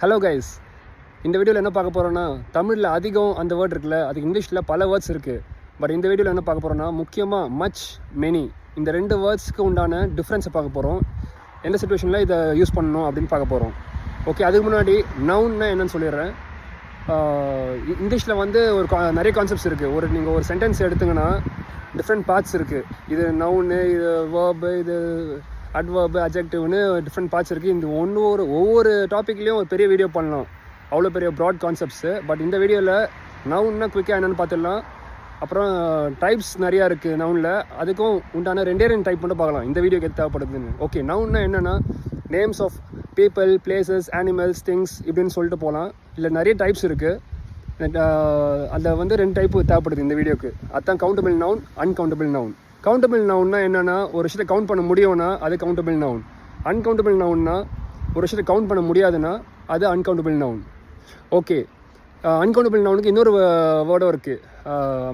Hello guys, இந்த வீடியோவில் என்ன பார்க்க போகிறோன்னா, தமிழில் அதிகம் அந்த வேர்ட் இருக்குல்ல, அதுக்கு இங்கிலீஷில் பல வேர்ட்ஸ் இருக்குது. பட் இந்த வீடியோவில் என்ன பார்க்க போகிறோன்னா, முக்கியமாக மச், மெனி இந்த ரெண்டு வேர்ட்ஸ்க்கு உண்டான டிஃப்ரென்ஸை பார்க்க போகிறோம். எந்த சிச்சுவேஷனில் இதை யூஸ் பண்ணணும் அப்படின்னு பார்க்க போகிறோம். ஓகே, அதுக்கு முன்னாடி நவுன்னா என்னன்னு சொல்லிடுறேன். இங்கிலீஷில் வந்து நிறைய கான்செப்ட்ஸ் இருக்குது. நீங்கள் ஒரு சென்டென்ஸ் எடுத்துங்கன்னா டிஃப்ரெண்ட் பார்ட்ஸ் இருக்குது. இது நவுன்னு, இது வேர்பு, இது அட்வர்பு, அட்ஜெக்டிவ்னு டிஃப்ரெண்ட் பார்ட்ஸ் இருக்குது. இந்த ஒவ்வொரு டாப்பிக்லேயும் ஒரு பெரிய வீடியோ பண்ணலாம், அவ்வளோ பெரிய ப்ராட் கான்செப்ட்ஸு. பட் இந்த வீடியோவில் நவுன்னா குயிக்காக என்னென்னு பார்த்துடலாம். அப்புறம் டைப்ஸ் நிறையா இருக்குது நவுனில், அதுக்கும் உண்டான ரெண்டு டைப் மட்டும் பார்க்கலாம் இந்த வீடியோக்கு எது தேவைப்படுதுன்னு. ஓகே, நவுன்னா என்னென்னா names of people, places, animals, things இப்படின்னு சொல்லிட்டு போகலாம். இல்லை நிறைய டைப்ஸ் இருக்குது. அதில் வந்து ரெண்டு டைப்பு தேவைப்படுது இந்த வீடியோக்கு. அதுதான் countable noun, uncountable noun. Countable நவுன்னா என்னென்னா, ஒரு விஷயத்தை கவுண்ட் பண்ண முடியும்னா அது கவுண்டபிள் நவுன். அன்கவுண்டபிள் நவுன்னா ஒரு விஷயத்தை கவுண்ட் பண்ண முடியாதுன்னா அது அன்கவுண்டபிள் நவுன். ஓகே, அன்கவுண்டபிள் நவுனுக்கு இன்னொரு வேர்டும் இருக்குது,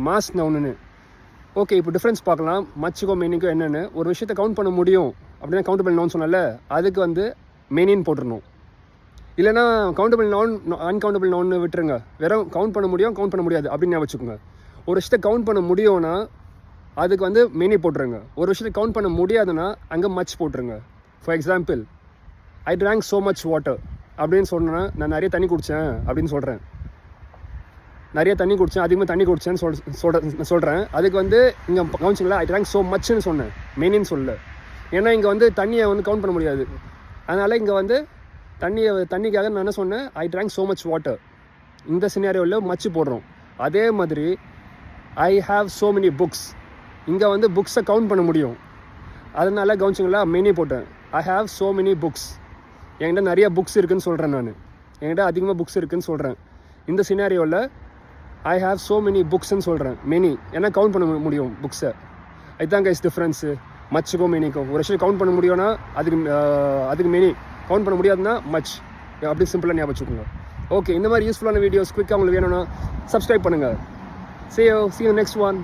மாஸ் நவுன்னு. ஓகே, இப்போ டிஃப்ரென்ஸ் பார்க்கலாம் மச்சுக்கும் மெனிக்கும் என்னென்னு. ஒரு விஷயத்தை கவுண்ட் பண்ண முடியும் அப்படின்னா கவுண்டபிள் நவுன் சொன்னால, அதுக்கு வந்து மெனின்னு போட்டுருணும். இல்லைனா கவுண்டபிள் நவுன், அன்கவுண்டபிள் நவுன்னு விட்டுருங்க. வெறும் கவுண்ட் பண்ண முடியும், கவுண்ட் பண்ண முடியாது அப்படின்னு வச்சுக்கோங்க. ஒரு விஷயத்தை கவுண்ட் பண்ண முடியும்னா அதுக்கு வந்து மெனி போட்டுருங்க. ஒரு விஷயத்தை கவுண்ட் பண்ண முடியாதுன்னா அங்கே மச் போட்டுருங்க. For example, I drank so much water அப்படின்னு சொன்னேன்னா, நான் நிறைய தண்ணி குடித்தேன் அப்படின்னு சொல்கிறேன். நிறைய தண்ணி குடித்தேன், அதிகமாக தண்ணி குடித்தேன்னு சொல்கிறேன். அதுக்கு வந்து இங்கே கவுன்சிங்களா ஐ ட்ராங்க் ஸோ மச்ன்னு சொன்னேன், மெனின்னு சொல்லலை. ஏன்னா இங்கே வந்து தண்ணியை வந்து கவுண்ட் பண்ண முடியாது. அதனால் இங்கே வந்து தண்ணிக்காக நான் என்ன சொன்னேன், ஐ ட்ராங்க் ஸோ மச் வாட்டர். இந்த சினாரியோவில் மச்சு போடுறோம். அதே மாதிரி I have so many books, இங்கே வந்து புக்ஸை கவுண்ட் பண்ண முடியும். அதனால் கவுன்சிங்களா மெனி போட்டேன். I have so many books, என்கிட்ட நிறைய புக்ஸ் இருக்குதுன்னு சொல்கிறேன். நான் என்கிட்ட அதிகமாக புக்ஸ் இருக்குதுன்னு சொல்கிறேன். இந்த சினாரியோவில் ஐ ஹாவ் ஸோ மெனி புக்ஸ்ன்னு சொல்கிறேன், மெனி, ஏன்னா கவுண்ட் பண்ண முடியும் புக்ஸை. இதுதான் கைஸ் டிஃப்ரென்ஸு மச்சுக்கும் மெனிக்கும். ஒரு விஷயம் கவுண்ட் பண்ண முடியும்னா அதுக்கு மெனி, கவுண்ட் பண்ண முடியாதுன்னா மச். அப்படி சிம்பிளாக ஞாபகம் வச்சுக்கோங்க. ஓகே, இந்த மாதிரி யூஸ்ஃபுல்லான வீடியோஸ் குயிக்காக உங்களுக்கு வேணும்னா சப்ஸ்கிரைப் பண்ணுங்கள். See you next one.